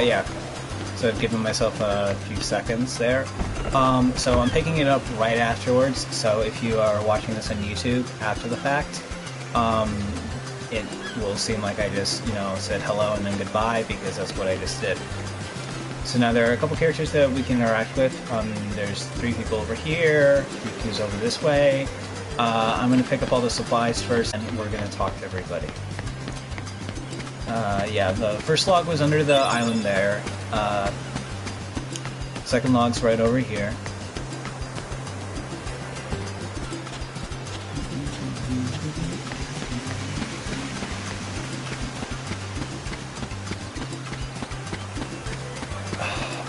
Yeah. So I've given myself a few seconds there. So I'm picking it up right afterwards, so if you are watching this on YouTube after the fact, it will seem like I just, said hello and then goodbye, because that's what I just did. So now there are a couple characters that we can interact with. There's 3 people over here, 3 over this way. I'm going to pick up all the supplies first, and we're going to talk to everybody. Yeah, the first log was under the island there. Second log's right over here.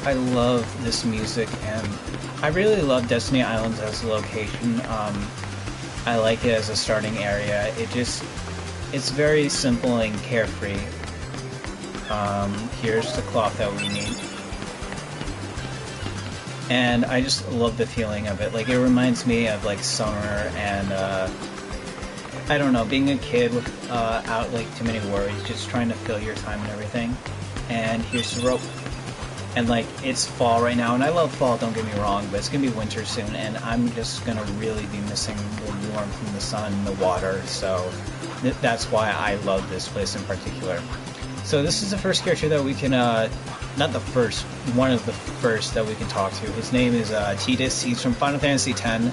I love this music, and I really love Destiny Islands as a location. I like it as a starting area. It's very simple and carefree. Here's the cloth that we need. And I just love the feeling of it. Like, it reminds me of, like, summer and, I don't know, being a kid without, like, too many worries, just trying to fill your time and everything. And here's the rope. And, like, it's fall right now, and I love fall, don't get me wrong, but it's gonna be winter soon, and I'm just gonna really be missing the warmth from the sun and the water, so that's why I love this place in particular. So this is the first character that we can, not the first, one of the first that we can talk to. His name is Tidus. He's from Final Fantasy X.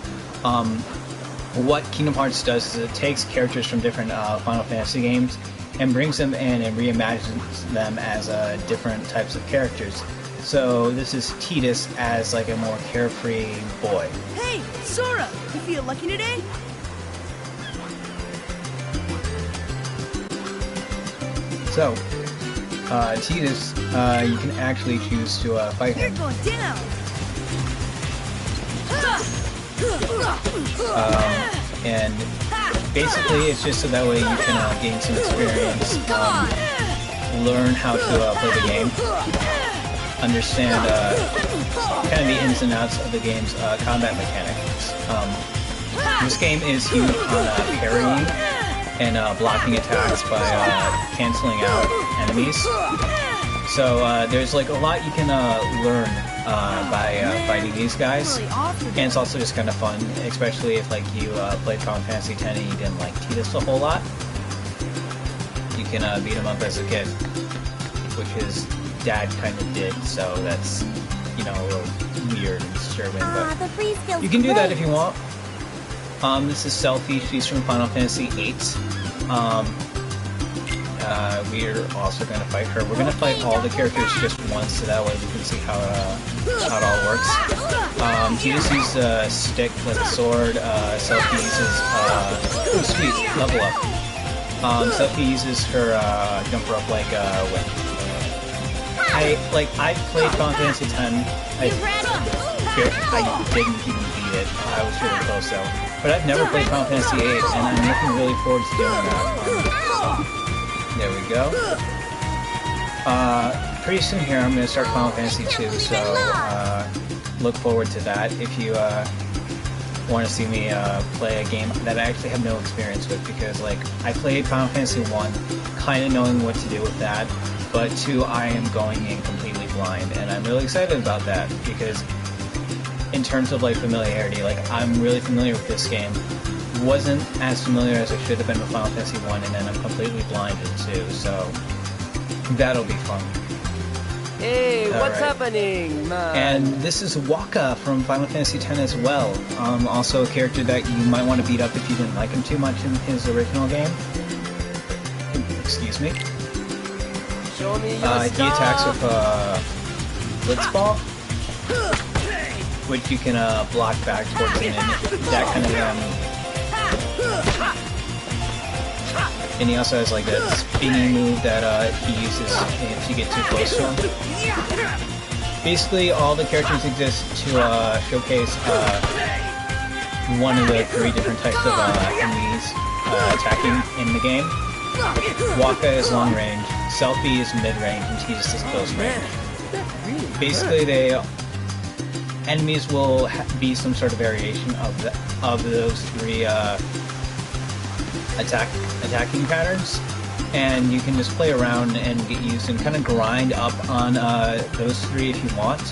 What Kingdom Hearts does is it takes characters from different Final Fantasy games and brings them in and reimagines them as different types of characters. So this is Tidus as like a more carefree boy. Hey, Sora! You feel lucky today? So, Tidus, you can actually choose to fight him. You're going down! And basically it's just so that way you can gain some experience, learn how to play the game, understand kind of the ins and outs of the game's combat mechanics. This game is huge on parrying and blocking attacks by canceling out enemies. So there's like a lot you can learn by fighting these guys, and it's also just kind of fun, especially if like you played Final Fantasy X and you didn't like Tidus a whole lot. You can beat him up as a kid, which his dad kind of did, so that's, a little weird and disturbing, but you can do that if you want. This is Selphie. She's from Final Fantasy VIII. We're also going to fight her. We're going to fight all the characters just once, so that way we can see how it all works. Tidus uses a stick like a sword. Selphie uses oh sweet, level up. Selphie uses her jump rope like whip. I played Final Fantasy X. I didn't even beat it. I was really close though. But I've never played Final Fantasy VIII, and I'm looking really forward to doing that. There we go. Pretty soon here I'm going to start Final Fantasy II, so look forward to that. If you want to see me play a game that I actually have no experience with, because like I played Final Fantasy I, kind of knowing what to do with that, but 2 I am going in completely blind, and I'm really excited about that, because in terms of like familiarity, like I'm really familiar with this game. Wasn't as familiar as I should have been with Final Fantasy I, and then I'm completely blinded too, so that'll be fun. Hey, what's happening, man? And this is Wakka from Final Fantasy X as well. Also a character that you might want to beat up if you didn't like him too much in his original game. Excuse me. Show me your he attacks with Blitzball, which you can block back towards the enemy. That kind of and he also has like a spinning move that he uses if you get too close to him. Basically, all the characters exist to showcase one of the 3 different types of enemies attacking in the game. Wakka is long range, Selphie is mid range, and Tidus is close range. Basically, enemies will be some sort of variation of those 3 attacking patterns. and you can just play around and get used and kind of grind up on those three if you want.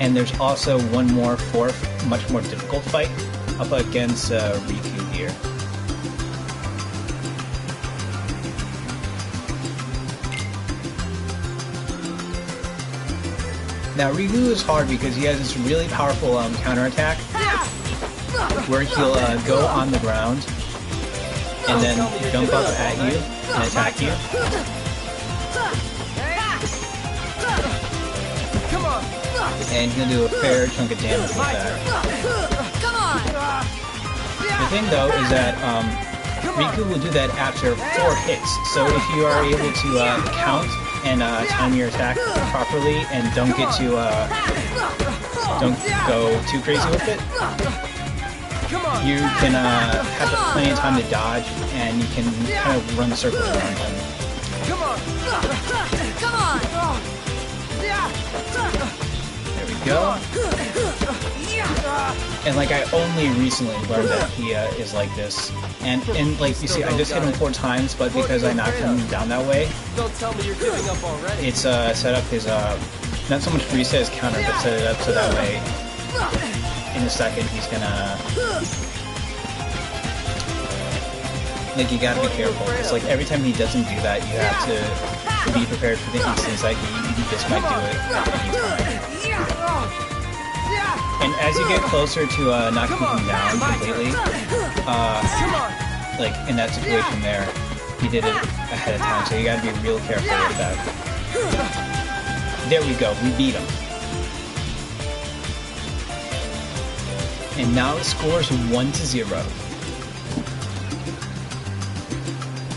And there's also one more fourth, much more difficult fight up against Riku here. Now Riku is hard because he has this really powerful counterattack where he'll go on the ground and then jump up at you and attack you. And he'll do a fair chunk of damage with that. The thing though is that Riku will do that after 4 hits, so if you are able to count and time your attack properly and don't get to don't go too crazy with it, you can have plenty of time to dodge and you can kind of run the circle around him. There we go. And like I only recently learned that he is like this, and like you see, I just hit him 4 times, but because I knocked him down that way, it's set up his not so much reset his counter, but set it up so that way in a second he's gonna, like, you gotta be careful. It's like every time he doesn't do that, you have to be prepared for the instance that he just might do it at any time. And as you get closer to knocking him down completely, like in that situation there, he did it ahead of time, so you gotta be real careful with that. There we go, we beat him. And now the score is 1-0.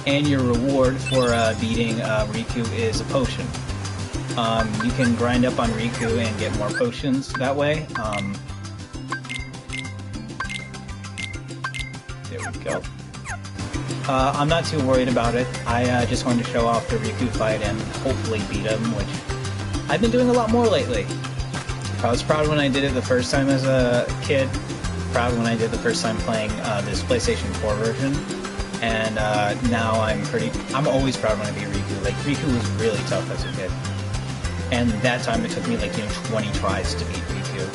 And your reward for beating Riku is a potion. You can grind up on Riku and get more potions that way. There we go. I'm not too worried about it. I just wanted to show off the Riku fight and hopefully beat him, which I've been doing a lot more lately. I was proud when I did it the first time as a kid. Proud when I did the first time playing this PlayStation 4 version. And now I'm always proud when I beat Riku. Like, Riku was really tough as a kid. And that time it took me like, 20 tries to beat Riku.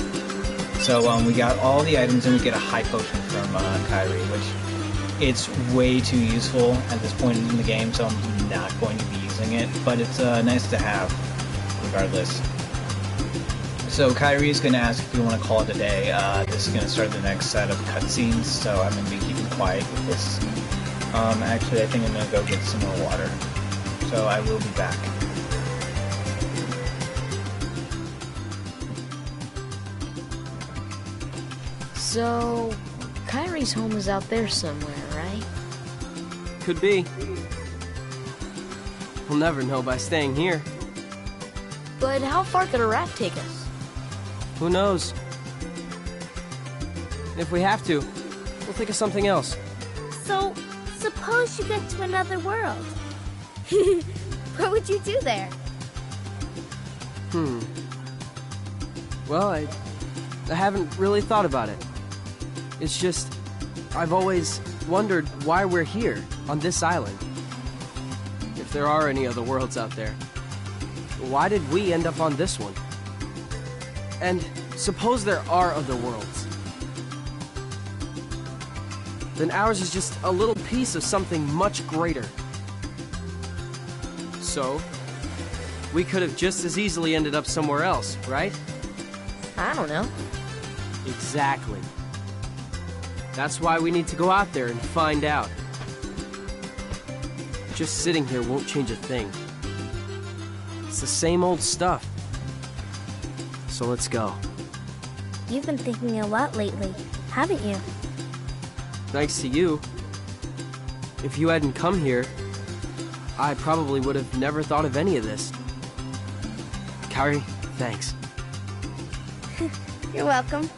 So we got all the items and we get a high potion from Kairi, which it's way too useful at this point in the game, so I'm not going to be using it. But it's nice to have, regardless. So Kairi is going to ask if you want to call it a day. This is going to start the next set of cutscenes, so I'm going to be keeping quiet with this. Actually, I think I'm going to go get some more water. So I will be back. So, Kairi's home is out there somewhere, right? Could be. We'll never know by staying here. But how far could a raft take us? Who knows? If we have to, we'll think of something else. So, suppose you get to another world. What would you do there? Well, I haven't really thought about it. It's just, I've always wondered why we're here, on this island. If there are any other worlds out there. Why did we end up on this one? And suppose there are other worlds. Then ours is just a little piece of something much greater. So, we could have just as easily ended up somewhere else, right? I don't know. Exactly. That's why we need to go out there and find out. Just sitting here won't change a thing. It's the same old stuff. So let's go. You've been thinking a lot lately, haven't you? Thanks to you. If you hadn't come here, I probably would have never thought of any of this. Kairi, thanks. You're welcome.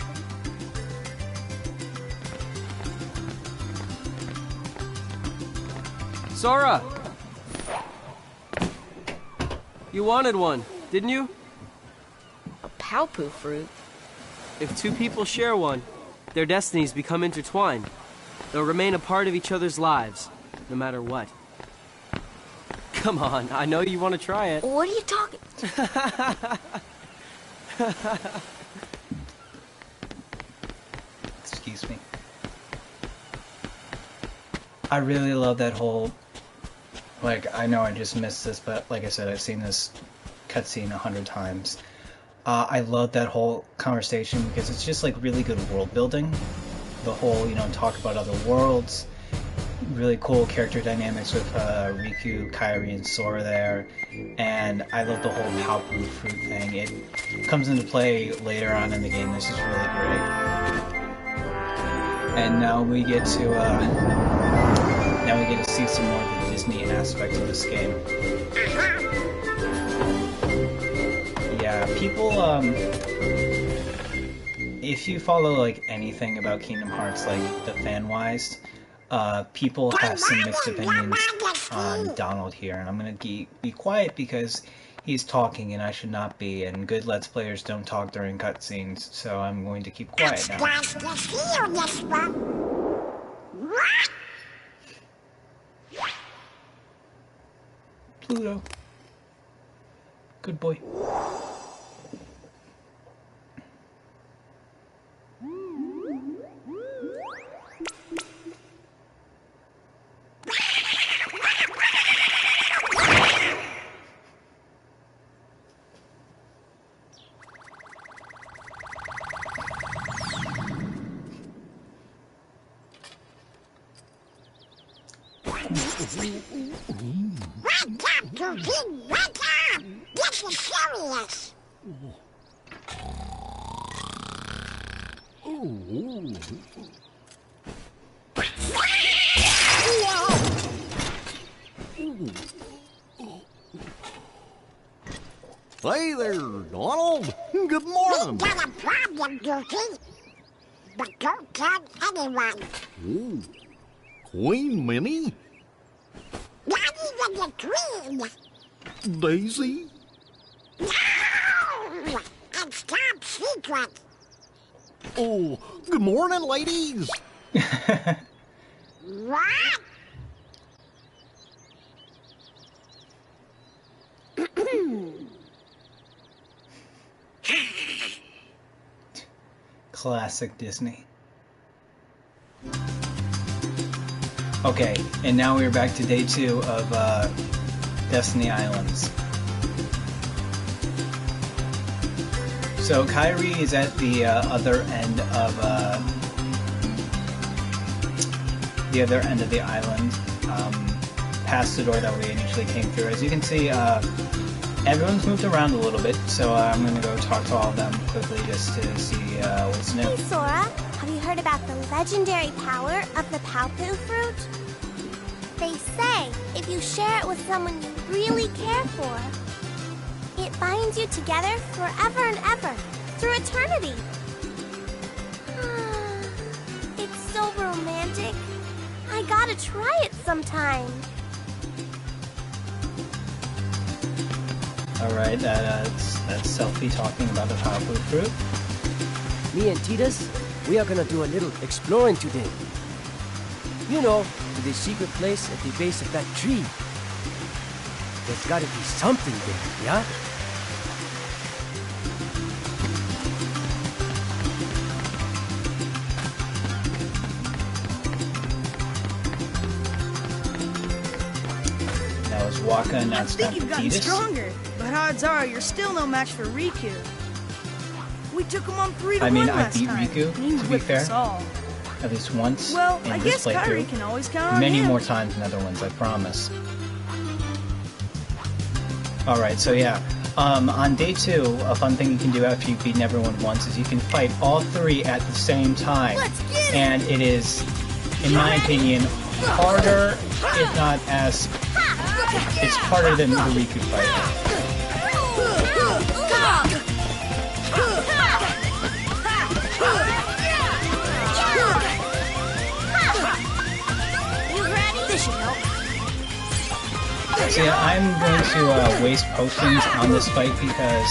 Sora! You wanted one, didn't you? A Palpu fruit? If two people share one, their destinies become intertwined. They'll remain a part of each other's lives, no matter what. Come on, I know you want to try it. What are you talking? Excuse me. I really love that whole, like, I know I just missed this, but like I said, I've seen this cutscene 100 times. I love that whole conversation because it's just like really good world building. The whole, you know, talk about other worlds, really cool character dynamics with Riku, Kairi, and Sora there, and I love the whole Palpu fruit thing. It comes into play later on in the game. This is really great. And now we get to see some more of the Disney aspect of this game. Yeah, people, if you follow like anything about Kingdom Hearts, like the fan-wise, people have some mixed opinions on Donald here, and I'm gonna be quiet because he's talking and I should not be, and good Let's Players don't talk during cutscenes, so I'm going to keep quiet now. Pluto. Good boy. Welcome to King Welcome! This is serious! Hey there, Donald. Good morning. We got a problem, Goofy. But don't tell anyone. Ooh. Queen Minnie? Not even the Queen. Daisy? No! It's top secret. Oh, good morning, ladies. What? Classic Disney. Okay, and now we're back to day 2 of Destiny Islands. So Kairi is at the other end of the island, past the door that we initially came through. As you can see, everyone's moved around a little bit, so I'm going to go talk to all of them quickly just to see what's new. Hey, Sora, have you heard about the legendary power of the Palpu fruit? They say if you share it with someone you really care for, it binds you together forever and ever, through eternity. It's so romantic. I gotta try it sometime. Alright, that's Selphie talking about the Palpu fruit. Me and Tidus, we are gonna do a little exploring today. You know, to the secret place at the base of that tree. There's gotta be something there, yeah? That was Waka, and I now it's think time you've for gotten Tidus. stronger, but odds are you're still no match for Riku. We took him on 3-1 I mean, I last beat time. Riku, and he to be whipped fair. us all. At least once Well, in I this guess Kairi playthrough. can always count on Many him. more times than other ones, I promise. Alright, so yeah. On day 2, a fun thing you can do after you've beaten everyone once is you can fight all 3 at the same time. Let's get it! And it is, in my opinion, harder, if not as... It's harder than the Riku fight. You ready? This should help. So yeah, I'm going to waste potions on this fight because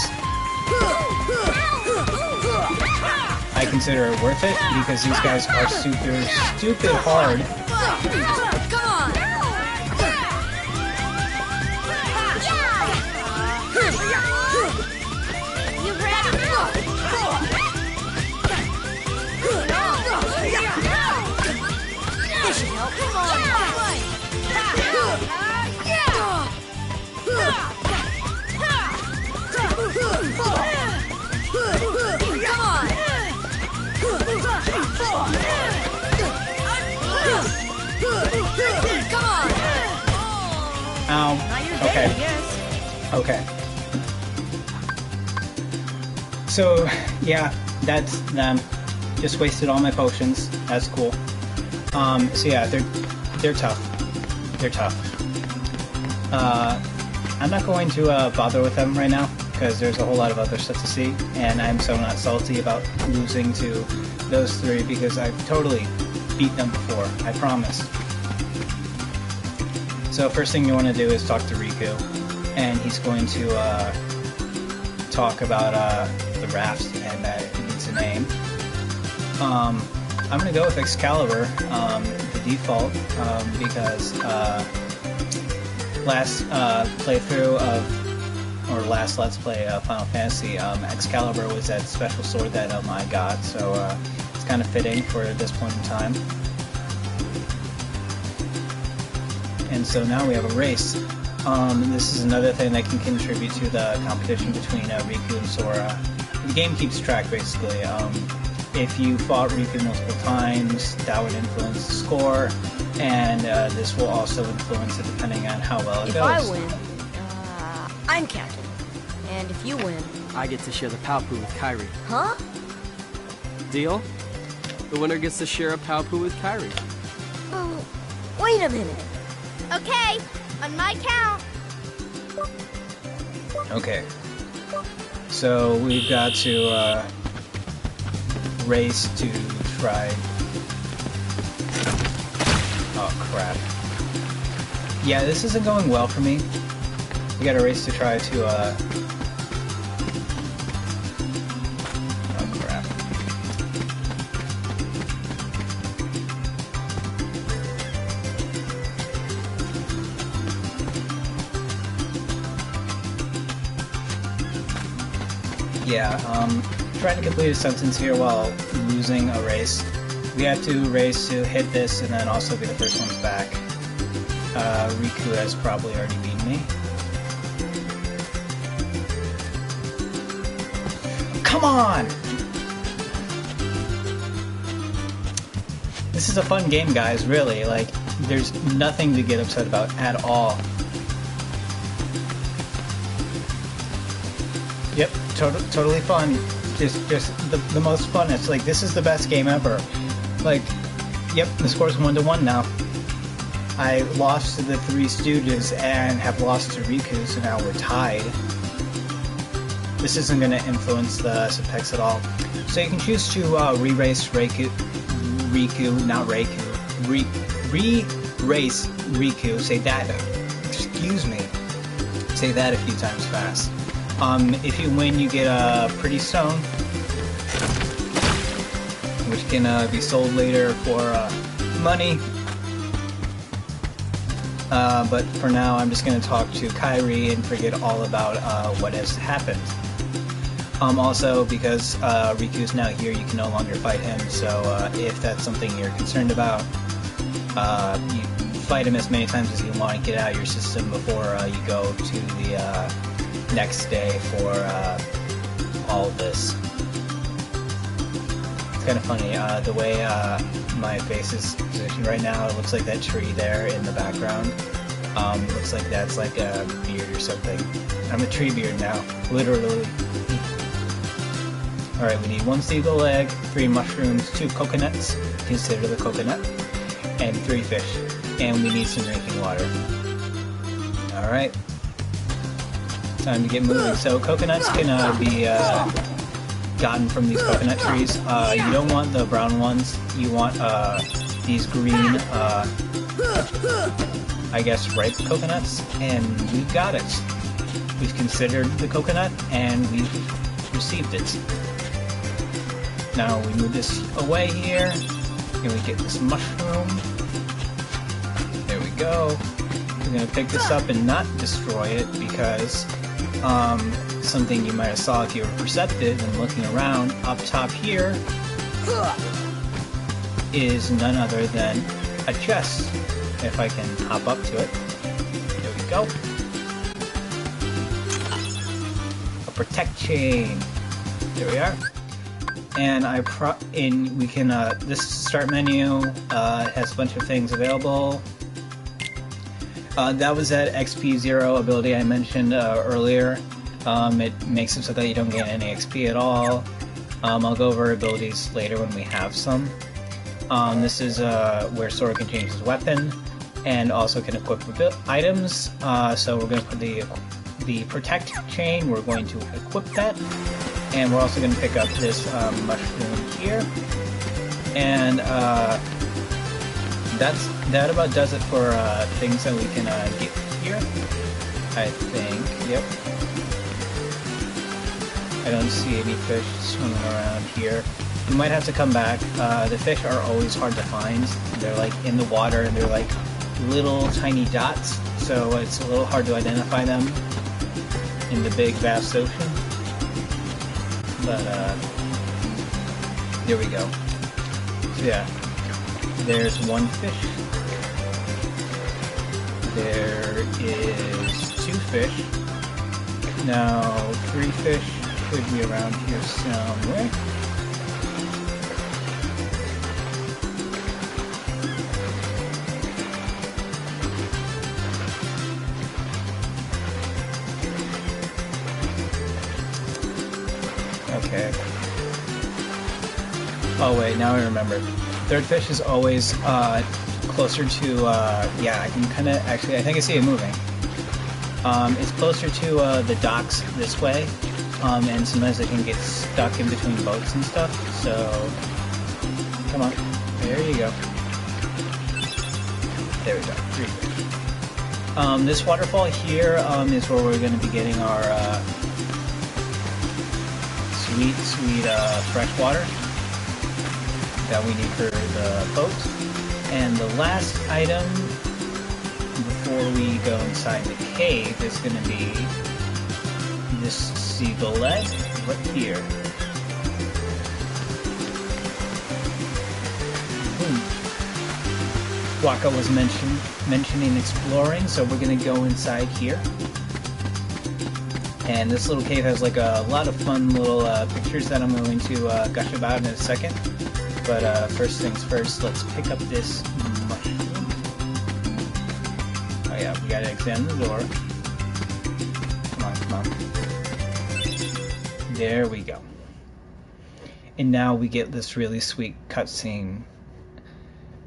I consider it worth it, because these guys are super stupid hard. Okay. Yes. Okay. So, yeah, that's them. Just wasted all my potions. That's cool. So yeah, they're tough. They're tough. I'm not going to bother with them right now, because there's a whole lot of other stuff to see, and I'm so not salty about losing to those three, because I've totally beat them before, I promise. So first thing you want to do is talk to Riku, and he's going to talk about the rafts and that it needs a name. I'm going to go with Excalibur, the default, because last playthrough of, or last Let's Play Final Fantasy, Excalibur was that special sword that I got, so it's kind of fitting for this point in time. And so now we have a race. This is another thing that can contribute to the competition between Riku and Sora. The game keeps track, basically. If you fought Riku multiple times, that would influence the score, and this will also influence it depending on how well it goes. If I win, I'm captain. And if you win... I get to share the Palpu with Kairi. Huh? Deal? The winner gets to share a Palpu with Kairi. Oh, wait a minute. Okay, on my count. Okay. So we've got to race to try... Oh crap. Yeah, this isn't going well for me. We got a race to try to oh crap. Yeah, trying to complete a sentence here while losing a race. We have to race to hit this and then also be the first ones back. Riku has probably already beaten me. Come on! This is a fun game, guys, really. Like, there's nothing to get upset about at all. Yep, totally fun. Just the most fun. It's like, this is the best game ever. Like, yep, the score's 1-1 now. I lost to the Three Stooges and have lost to Riku, so now we're tied. This isn't going to influence the Apex at all. So you can choose to re-race Riku, not Riku, re-race Riku, say that, excuse me, say that a few times fast. If you win, you get a Pretty Stone, which can be sold later for money. But for now, I'm just going to talk to Kairi and forget all about what has happened. Also, because Riku's now here, you can no longer fight him, so if that's something you're concerned about, you fight him as many times as you want to get out of your system before you go to the next day for all this. It's kind of funny, the way my face is positioned right now, it looks like that tree there in the background. Looks like that's like a beard or something. I'm a tree beard now, literally. Alright, we need 1 seagull egg, 3 mushrooms, 2 coconuts, consider the coconut, and 3 fish. And we need some drinking water. Alright. Time to get moving. So coconuts can be gotten from these coconut trees. You don't want the brown ones. You want these green, I guess, ripe coconuts. And we've got it. We've considered the coconut, and we've received it. Now we move this away here, and we get this mushroom. There we go. We're gonna pick this up and not destroy it because something you might have saw if you were perceptive and looking around up top here is none other than a chest. If I can hop up to it. There we go. A protect chain. There we are. And we can this start menu has a bunch of things available. That was that XP0 ability I mentioned earlier. It makes it so that you don't get any XP at all. I'll go over abilities later when we have some. This is where Sora can change his weapon, and also can equip items. So we're going to put the Protect chain, we're going to equip that, and we're also going to pick up this mushroom here. And that about does it for things that we can get here, I think. Yep. I don't see any fish swimming around here. You might have to come back. The fish are always hard to find. They're like in the water and they're like little tiny dots, so it's a little hard to identify them in the big vast ocean. But there we go. So yeah, there's one fish. There is 2 fish. Now 3 fish should be around here somewhere. Okay. Oh wait, now I remember. Third fish is always closer to, yeah, I can kind of, actually, I think I see it moving. It's closer to the docks this way, and sometimes they can get stuck in between boats and stuff, so, come on, there you go. There we go, 3 fish. This waterfall here is where we're going to be getting our sweet fresh water that we need for the boat. And the last item before we go inside the cave is going to be this seagull leg right here. Waka was mentioning exploring, so we're going to go inside here. And this little cave has like a lot of fun little pictures that I'm going to gush about in a second. But first things first, let's pick up this mushroom. Oh yeah, we gotta examine the door. Come on. There we go. And now we get this really sweet cutscene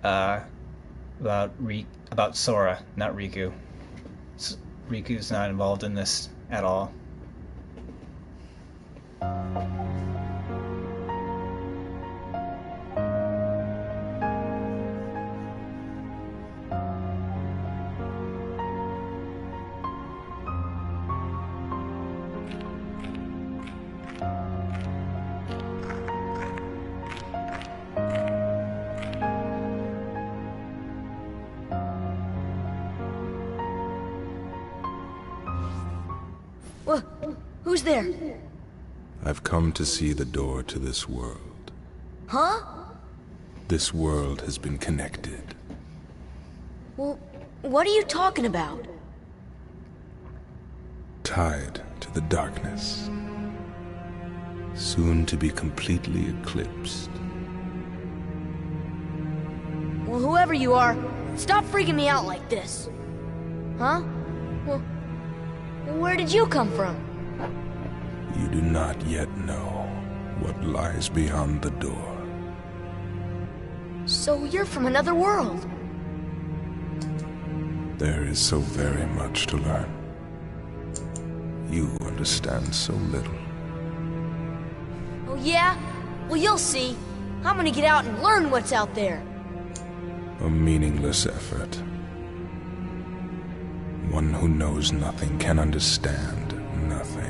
about Sora, not Riku. Riku's not involved in this at all. Who's there? I've come to see the door to this world. Huh? This world has been connected. Well, what are you talking about? Tied to the darkness. Soon to be completely eclipsed. Well, whoever you are, stop freaking me out like this. Huh? Well, where did you come from? You do not yet know what lies beyond the door. So you're from another world. There is so very much to learn. You understand so little. Oh yeah? Well, you'll see. I'm gonna get out and learn what's out there. A meaningless effort. One who knows nothing can understand nothing.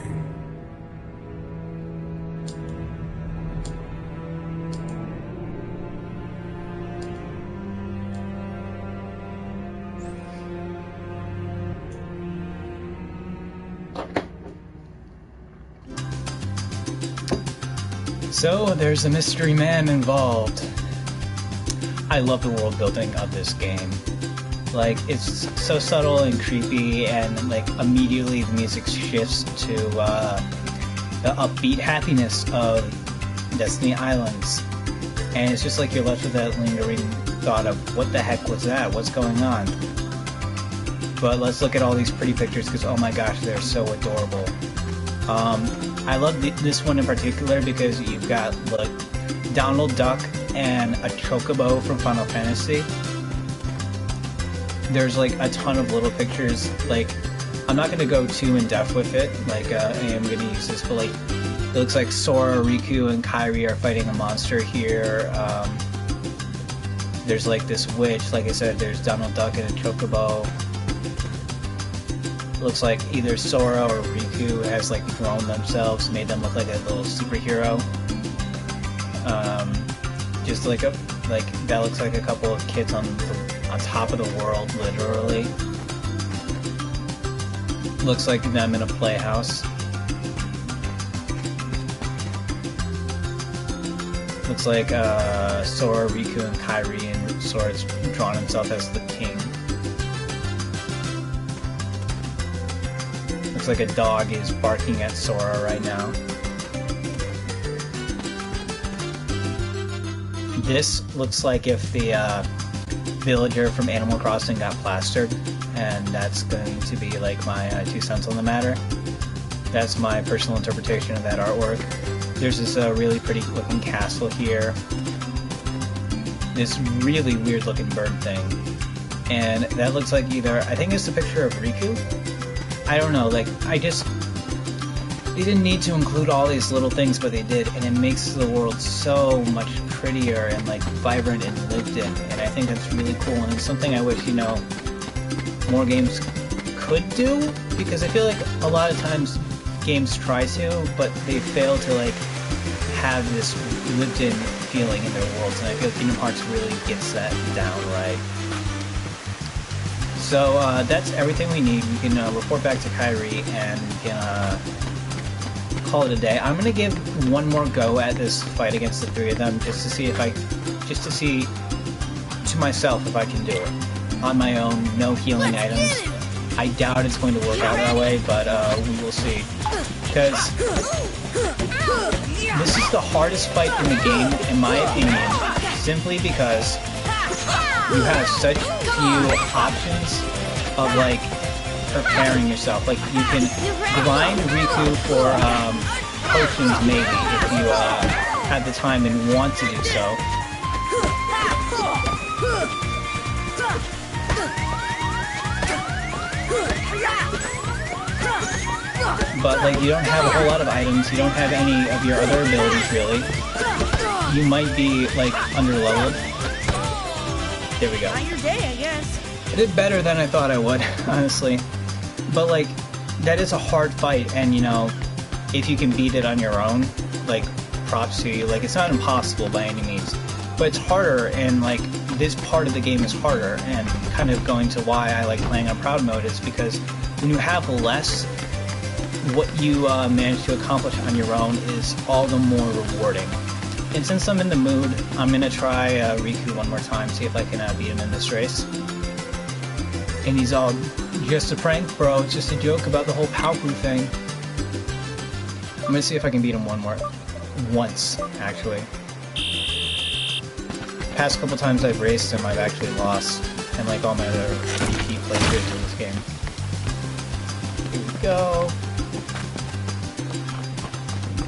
So, there's a mystery man involved. I love the world building of this game. Like, it's so subtle and creepy, and like immediately the music shifts to the upbeat happiness of Destiny Islands. And it's just like you're left with that lingering thought of, what the heck was that? What's going on? But let's look at all these pretty pictures because oh my gosh, they're so adorable. I love this one in particular because you've got like Donald Duck and a Chocobo from Final Fantasy. There's like a ton of little pictures. Like, I'm not gonna go too in depth with it. Like, I am gonna use this, but like, it looks like Sora, Riku, and Kairi are fighting a monster here. There's like this witch. Like I said, there's Donald Duck and a Chocobo. Looks like either Sora or Riku has like grown themselves, made them look like a little superhero. Just like that looks like a couple of kids on top of the world, literally. Looks like them in a playhouse. Looks like Sora, Riku, and Kairi, and Sora's drawn himself as the king. Looks like a dog is barking at Sora right now. This looks like if the villager from Animal Crossing got plastered, and that's going to be like my 2 cents on the matter. That's my personal interpretation of that artwork. There's this really pretty looking castle here. This really weird looking bird thing. And that looks like either, I think it's a picture of Riku? I don't know, like, they didn't need to include all these little things, but they did, and it makes the world so much prettier and like vibrant and lived in, and I think that's really cool, and it's something I wish, you know, more games could do, because I feel like a lot of times games try to, but they fail to like have this lived in feeling in their worlds, and I feel Kingdom Hearts really gets that down right. So that's everything we need. We can report back to Kairi and we can call it a day. I'm gonna give one more go at this fight against the 3 of them, just to see to myself if I can do it on my own. No healing items. I doubt it's going to work out that way, but we will see. Because this is the hardest fight in the game, in my opinion, simply because you have such few options of like preparing yourself. Like you can grind Riku for potions maybe if you have the time and want to do so. But like you don't have a whole lot of items, you don't have any of your other abilities really. You might be like underleveled. There we go. Not your day, I guess. I did better than I thought I would, honestly. But like, that is a hard fight, and you know, if you can beat it on your own, like, props to you. Like, it's not impossible by any means, but it's harder, and like, this part of the game is harder, and kind of going to why I like playing on Proud Mode is because when you have less, what you manage to accomplish on your own is all the more rewarding. And since I'm in the mood, I'm gonna try Riku one more time, see if I can beat him in this race. And he's all, just a prank, bro, it's just a joke about the whole Paopu thing. I'm gonna see if I can beat him once, actually. Past couple times I've raced him, I've actually lost, and like all my other repeat playthroughs in this game. Here we go.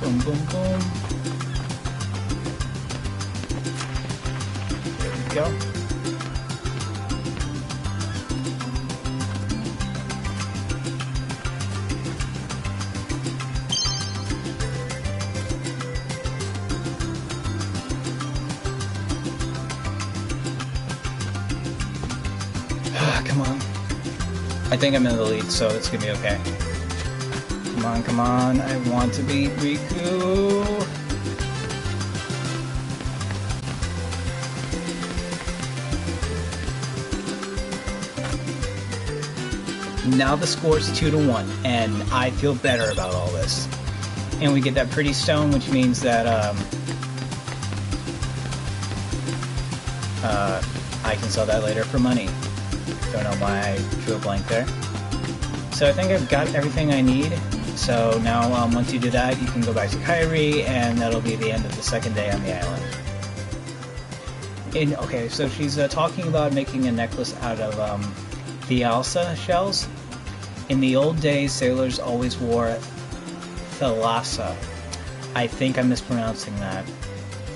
Boom, boom, boom. Go. Come on. I think I'm in the lead, so it's gonna be okay. Come on, come on. I want to beat Riku. Now the score's 2-1, and I feel better about all this. And we get that pretty stone, which means that I can sell that later for money. Don't know why I drew a blank there. So I think I've got everything I need. So now once you do that, you can go back to Kairi, and that'll be the end of the second day on the island. And okay, so she's talking about making a necklace out of Thalassa shells? In the old days, sailors always wore Thalassa. I think I'm mispronouncing that.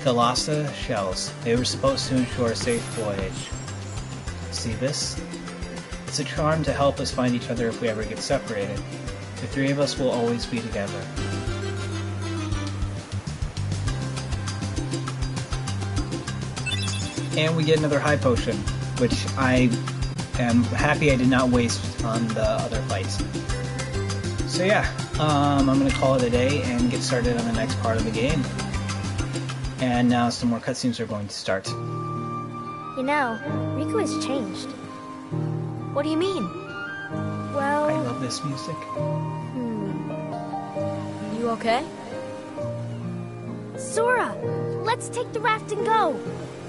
Thalassa shells. They were supposed to ensure a safe voyage. See this? It's a charm to help us find each other if we ever get separated. The three of us will always be together. And we get another high potion, which I am happy I did not waste on the other fights. So yeah, I'm gonna call it a day and get started on the next part of the game. And now some more cutscenes are going to start. You know, Riku has changed. What do you mean? Well... I love this music. You okay? Sora, let's take the raft and go.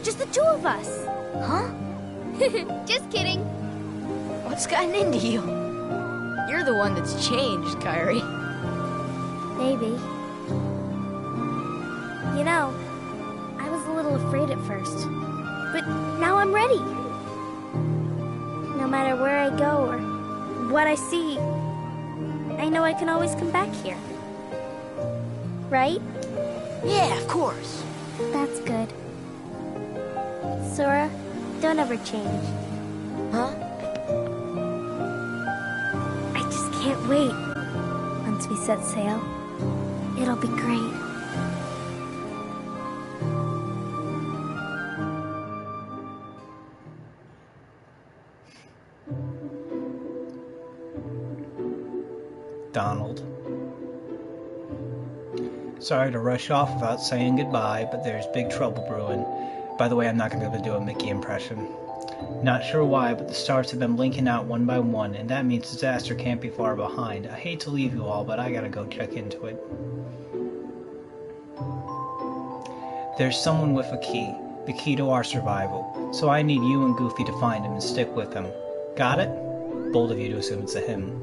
Just the two of us. Huh? Just kidding. What's gotten into you? You're the one that's changed, Kairi. Maybe. You know, I was a little afraid at first, but now I'm ready. No matter where I go or what I see, I know I can always come back here. Right? Yeah, of course. That's good. Sora, don't ever change. Huh? I just can't wait. Once we set sail, it'll be great. Donald. Sorry to rush off without saying goodbye, but there's big trouble brewing. By the way, I'm not going to be able to do a Mickey impression. Not sure why, but the stars have been blinking out one by one, and that means disaster can't be far behind. I hate to leave you all, but I gotta go check into it. There's someone with a key, the key to our survival, so I need you and Goofy to find him and stick with him. Got it? Bold of you to assume it's a him.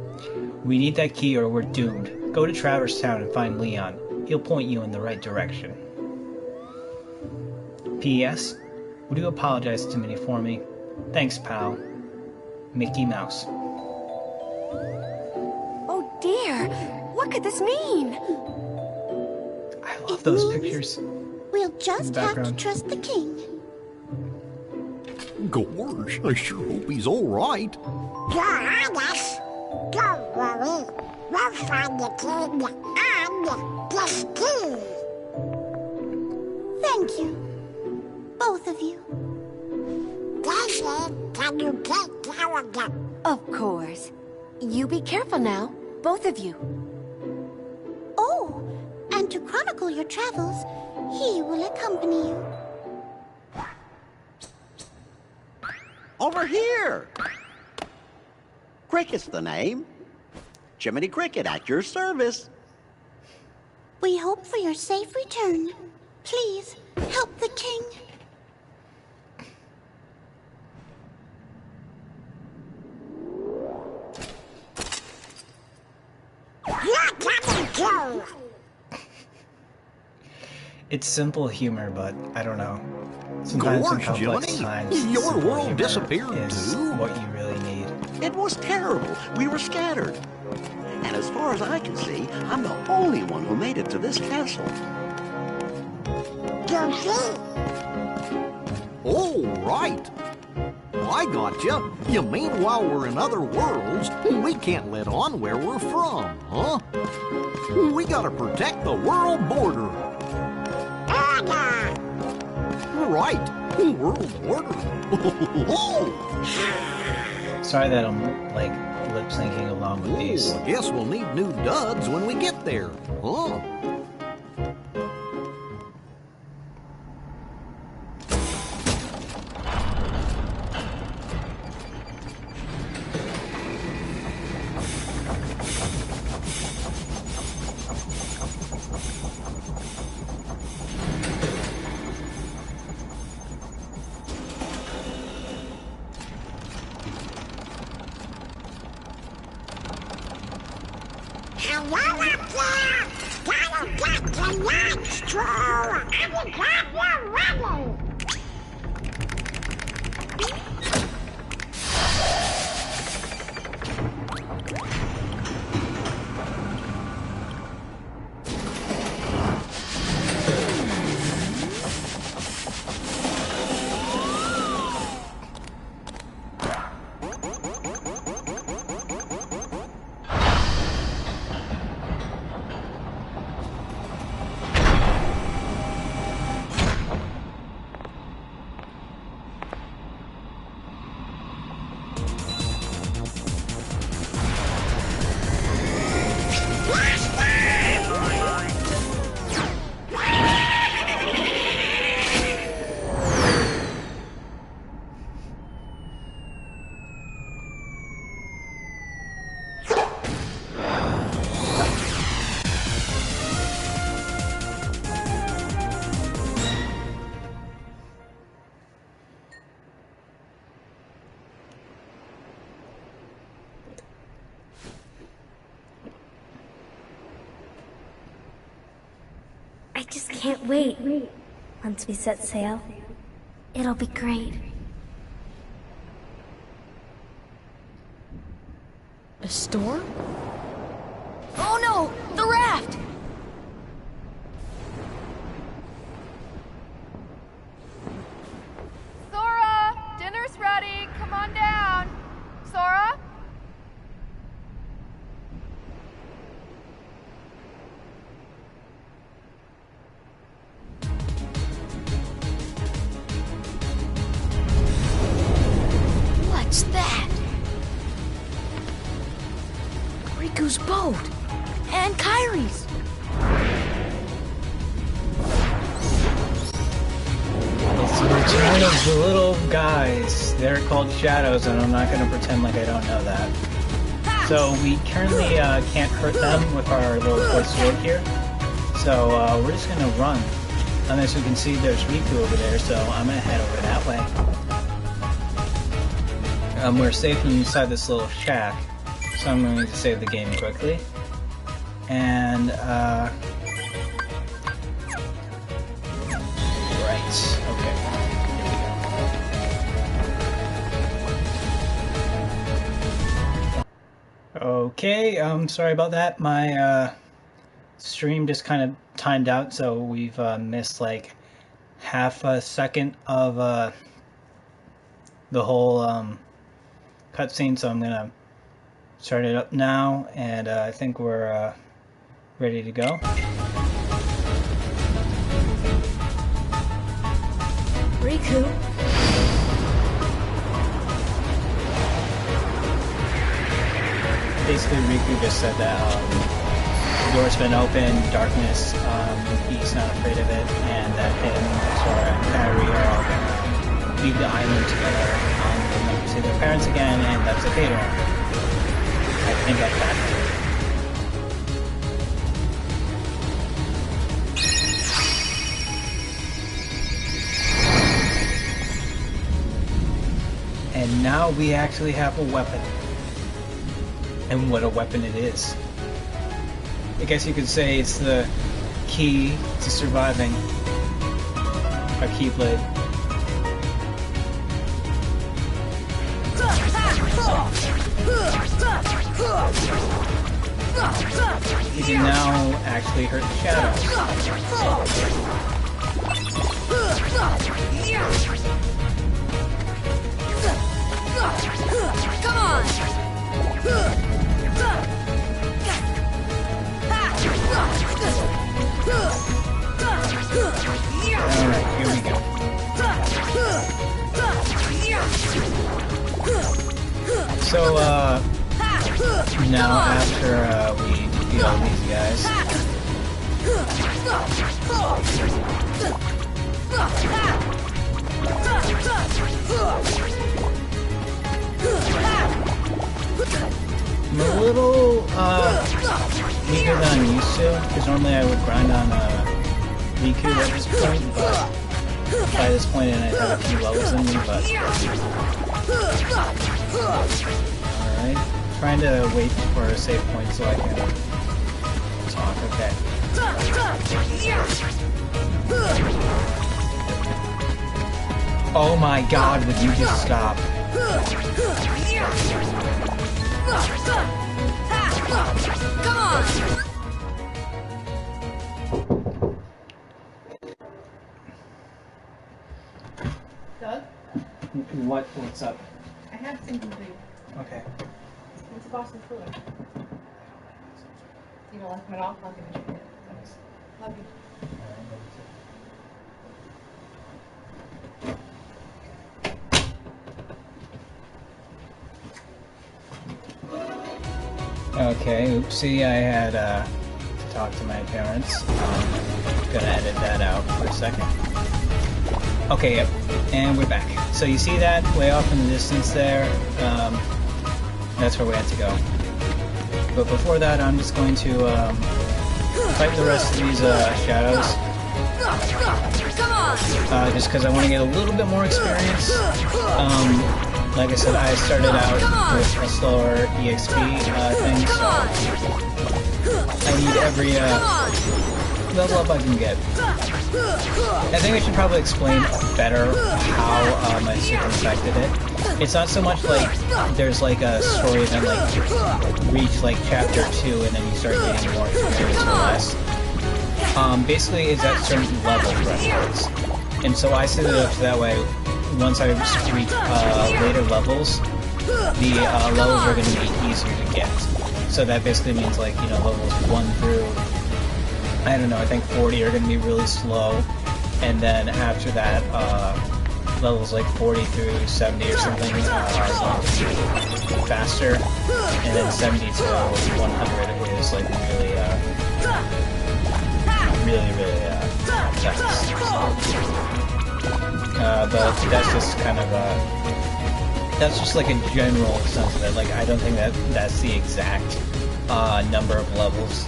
We need that key or we're doomed. Go to Traverse Town and find Leon. He'll point you in the right direction. P.S. Would you apologize to Minnie for me? Thanks, pal. Mickey Mouse. Oh dear! What could this mean? I love those pictures. We'll just have to trust the king. Gosh, I sure hope he's all right. Don't worry. We'll find the king and this key. Thank you. Both of you. Daisy, can you take care of them? Of course. You be careful now, both of you. Oh, and to chronicle your travels, he will accompany you. Over here! Cricket's the name. Jiminy Cricket at your service. We hope for your safe return. Please, help the king. You're coming too! It's simple humor, but I don't know. Sometimes in Gosh, complex Johnny, times, your simple world humor disappeared is too? what you really need. It was terrible. We were scattered. And as far as I can see, I'm the only one who made it to this castle. Goofy! Oh, right. I gotcha. You mean while we're in other worlds, we can't let on where we're from, huh? We gotta protect the world border. Order! Right. World border. Sorry that I'm, like, lip-syncing along with these. I guess we'll need new duds when we get there, huh? Hello up there! Gotta get the yachts true! And you grab your weapon! I just can't wait. Once we set sail, it'll be great. A storm? Oh no! The raft! Sora! Dinner's ready! Come on down! Sora? What's that? Riku's boat! And Kairi's! It's the return of the little guys. They're called shadows, and I'm not going to pretend like I don't know that. So we currently can't hurt them with our little toy sword here. So we're just going to run. And as you can see, there's Riku over there, so I'm going to head over that way. We're safe inside this little shack, so I'm going to save the game quickly. And, right, okay, here we go. Okay, sorry about that. My, stream just kind of timed out, so we've, missed, like, half a second of, the whole, cutscene, so I'm gonna start it up now, and I think we're ready to go. Riku? Basically, Riku just said that the door's been open, darkness, he's not afraid of it, and that him, Sora, and Kairi are all gonna leave the island together, and never see their parents again, and that's okay to him. I think like that. And now we actually have a weapon. And what a weapon it is. I guess you could say it's the key to surviving. Our Keyblade. You can now actually hurt the shadows. Come on! Alright, here we go. So, now after we defeat all these guys, I'm a little weaker than I'm used to, because normally I would grind on Riku at this point, but by this point and I have a few levels in me, but alright. Trying to wait for a save point so I can talk, okay. Oh my god, would you just stop? Come on! Doug? What's up? I have something for you. Okay. It's a Boston Fluid. You don't like them at all? I'll give it to you. Love you. Okay, oopsie, I had to talk to my parents. Gonna edit that out for a second. Okay, yep, and we're back. So you see that way off in the distance there? That's where we had to go. But before that, I'm just going to fight the rest of these shadows. Just because I want to get a little bit more experience. Like I said, I started out with a slower EXP thing, so I need every level up I can get. I think I should probably explain better how my super affected it. It's not so much like there's like a story event like reach like chapter 2 and then you start getting more experience or less. Basically it's at certain level thresholds. And so I set it up so that way once I reach later levels, the levels are going to be easier to get. So that basically means like, you know, levels 1 through, I don't know, I think 40 are going to be really slow. And then after that, levels like 40 through 70 or something are going to be faster. And then 70 to 100 is like really fast. But that's just kind of that's just like a general sense of it. Like, I don't think that that's the exact number of levels,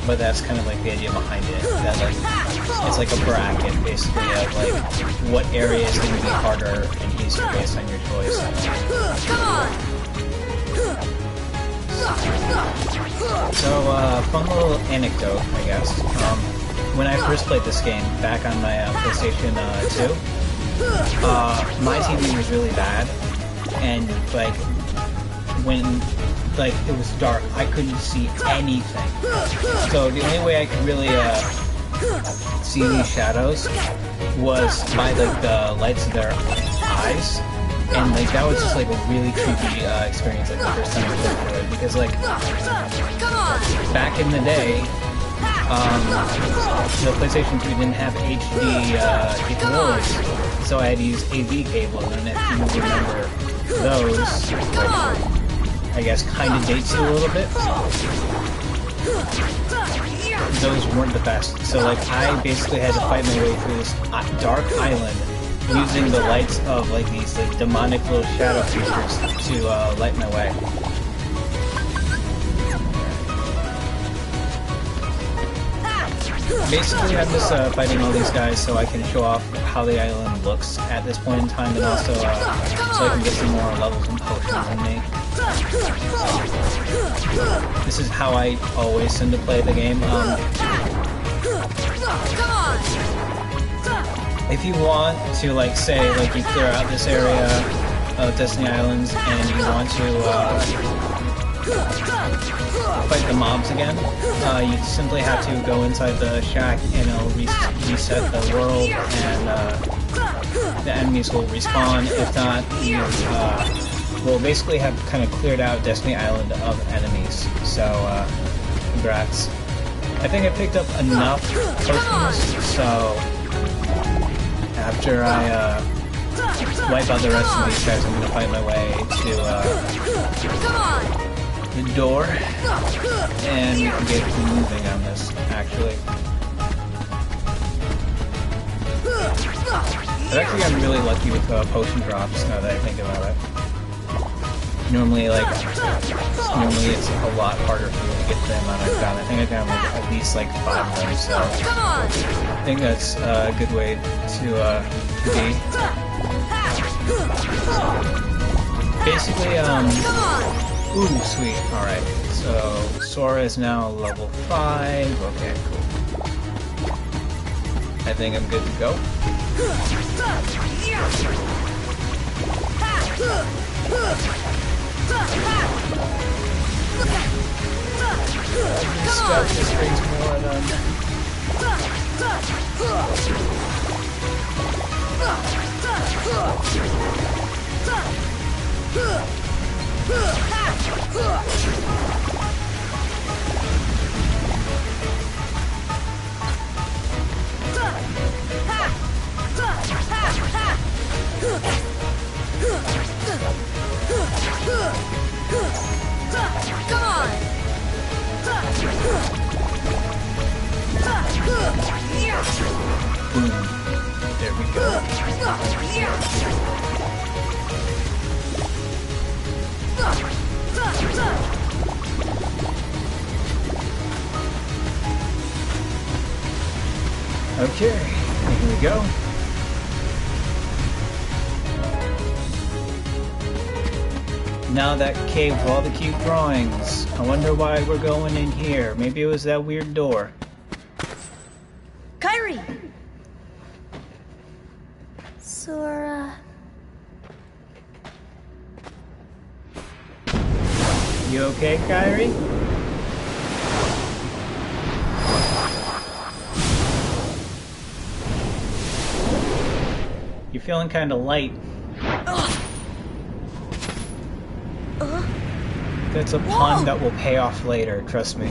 but that's kind of like the idea behind it. That like it's like a bracket basically of like what area is going to be harder and easier based on your choice. So fun little anecdote, I guess. When I first played this game back on my PlayStation 2, my TV was really bad. And like when like it was dark, I couldn't see anything. So the only way I could really see these shadows was by like the lights of their eyes, and like that was just like a really creepy experience like the first time I went through it, because like back in the day, the PlayStation 2 didn't have HD capabilities, so I had to use AV cables, and if you remember those, I guess, kind of dates you a little bit. Those weren't the best. So, like, I basically had to fight my way through this dark island using the lights of, like, these, like, demonic little shadow creatures to light my way. Basically, I'm just fighting all these guys so I can show off how the island looks at this point in time, and also so I can get some more levels and potions in me. This is how I always tend to play the game. If you want to, like, say, like, you clear out this area of Destiny Islands and you want to fight the mobs again, you simply have to go inside the shack and it'll reset the world, and the enemies will respawn. If not, you will basically have kind of cleared out Destiny Island of enemies. So, congrats. I think I picked up enough potions, so after I wipe out the rest of these guys, I'm going to fight my way to the door and get moving on this, actually. I've actually gotten really lucky with potion drops now that I think about it. Normally it's a lot harder for me to get the amount I've got. I think I've got like at least like 5 of them, so I think that's a good way to be. Basically, ooh, sweet. Alright, so Sora is now level 5. Okay, cool. I think I'm good to go. Stuff just brings more of them. There we go. Okay, here we go. Now that cave with all the cute drawings. I wonder why we're going in here. Maybe it was that weird door. Kairi! Sora... You okay, Kairi? You're feeling kind of light. That's a pun that will pay off later, trust me.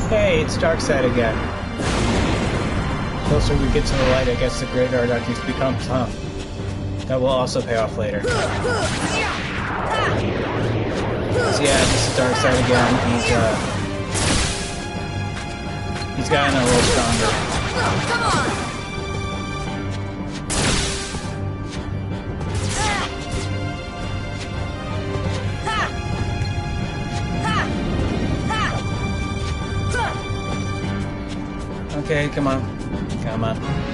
Hey, it's Darkseid again. The closer we get to the light, I guess the greater our darkness becomes, huh? That will also pay off later. So yeah, this is Darkseid again. He's gotten a little stronger. Come on! Okay, come on. Come on. Come on!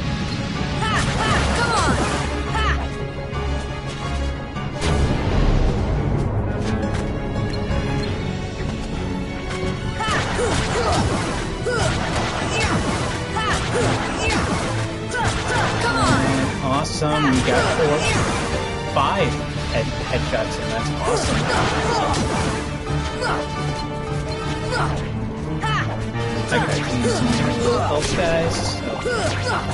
Awesome, we got 5 headshots and that's awesome. I gotta use some different health guys. Come on!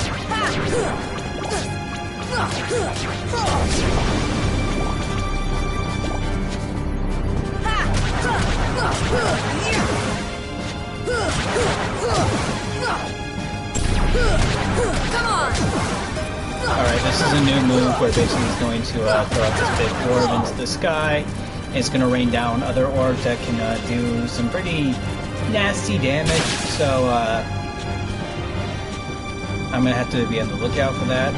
Alright, this is a new move where basically he's going to throw out this big orb into the sky. And it's going to rain down other orbs that can do some pretty nasty damage. So I'm going to have to be on the lookout for that.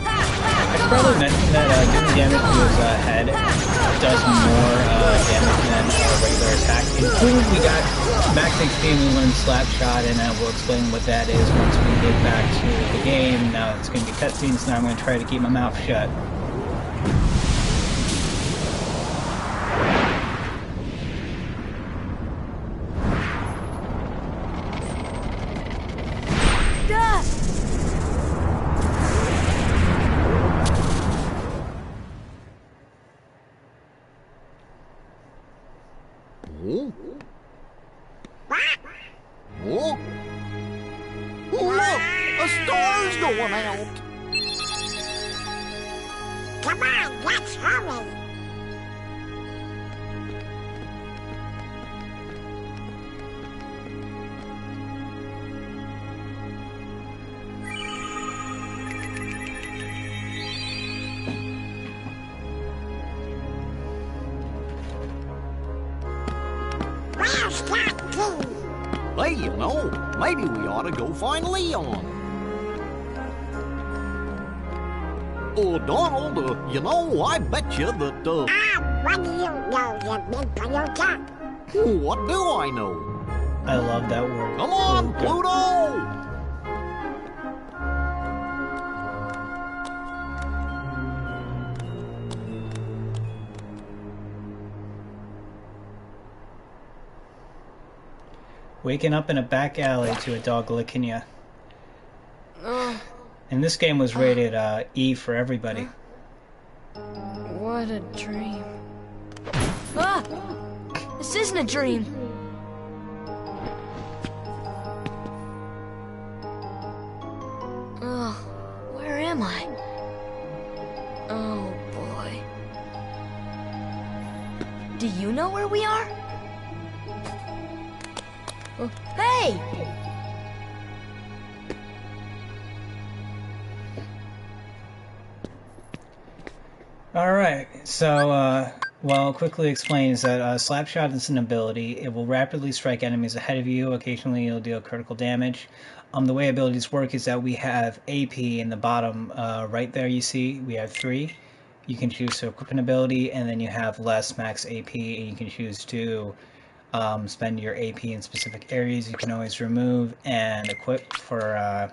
I should probably mention that doing damage to his head does more damage than a regular attack. And boom, we got max HP and we learned Slapshot, and we'll explain what that is once we get back to the game. Now it's going to be cutscenes, now I'm going to try to keep my mouth shut. Oh? Look! A star's going out! Come on, let's hurry. Where's that key? Hey, you know, maybe we ought to go find Leon. Oh, Donald, you know, I bet you that, What do you know, you big Pinocchio? What do I know? I love that word. Come on, Pluto! Waking up in a back alley to a dog licking ya. And this game was rated E for everybody. What a dream. Ah! This isn't a dream. Ugh, where am I? Oh boy. Do you know where we are? Oh, hey! Alright, so, well, I'll quickly explain is that Slapshot is an ability. It will rapidly strike enemies ahead of you. Occasionally, it'll deal critical damage. The way abilities work is that we have AP in the bottom right there, you see. We have 3. You can choose to equip an ability, and then you have less max AP, and you can choose to spend your AP in specific areas. You can always remove and equip for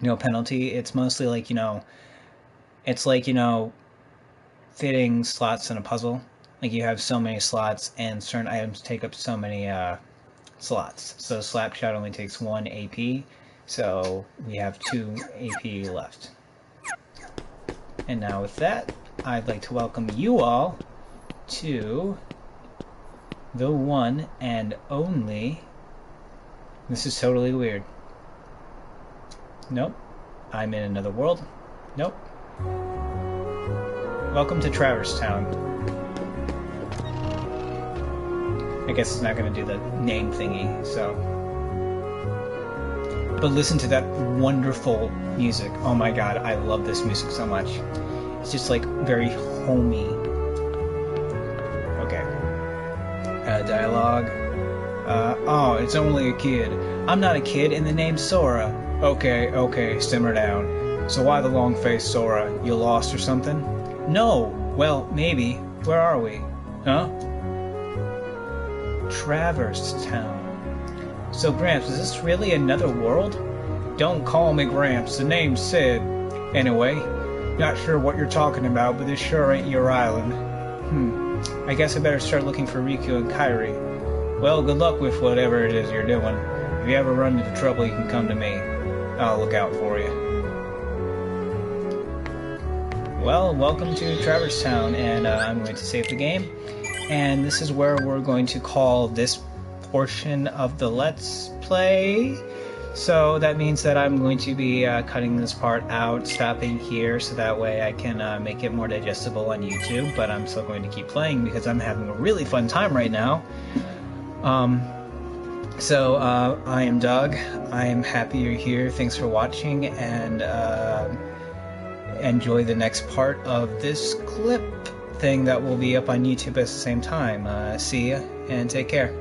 no penalty. It's mostly like, you know, it's like, you know, fitting slots in a puzzle. Like you have so many slots and certain items take up so many slots. So Slapshot only takes 1 AP, so we have 2 AP left. And now with that, I'd like to welcome you all to the one and only... This is totally weird. Nope. I'm in another world. Nope. Welcome to Traverse Town. I guess it's not going to do the name thingy, so... But listen to that wonderful music. Oh my god, I love this music so much. It's just like very homey. Okay. Dialogue. Oh, it's only a kid. I'm not a kid and the name's Sora. Okay, simmer down. So why the long face, Sora? You lost or something? No! Well, maybe. Where are we? Huh? Traverse Town. So, Gramps, is this really another world? Don't call me Gramps, the name's Sid. Anyway, not sure what you're talking about, but this sure ain't your island. I guess I better start looking for Riku and Kairi. Well, good luck with whatever it is you're doing. If you ever run into trouble, you can come to me. I'll look out for you. Well, welcome to Traverse Town, and I'm going to save the game. And this is where we're going to call this portion of the Let's Play. So that means that I'm going to be cutting this part out, stopping here, so that way I can make it more digestible on YouTube. But I'm still going to keep playing because I'm having a really fun time right now. So I am Doug. I am happy you're here. Thanks for watching, and enjoy the next part of this clip thing that will be up on YouTube at the same time. See ya, and take care.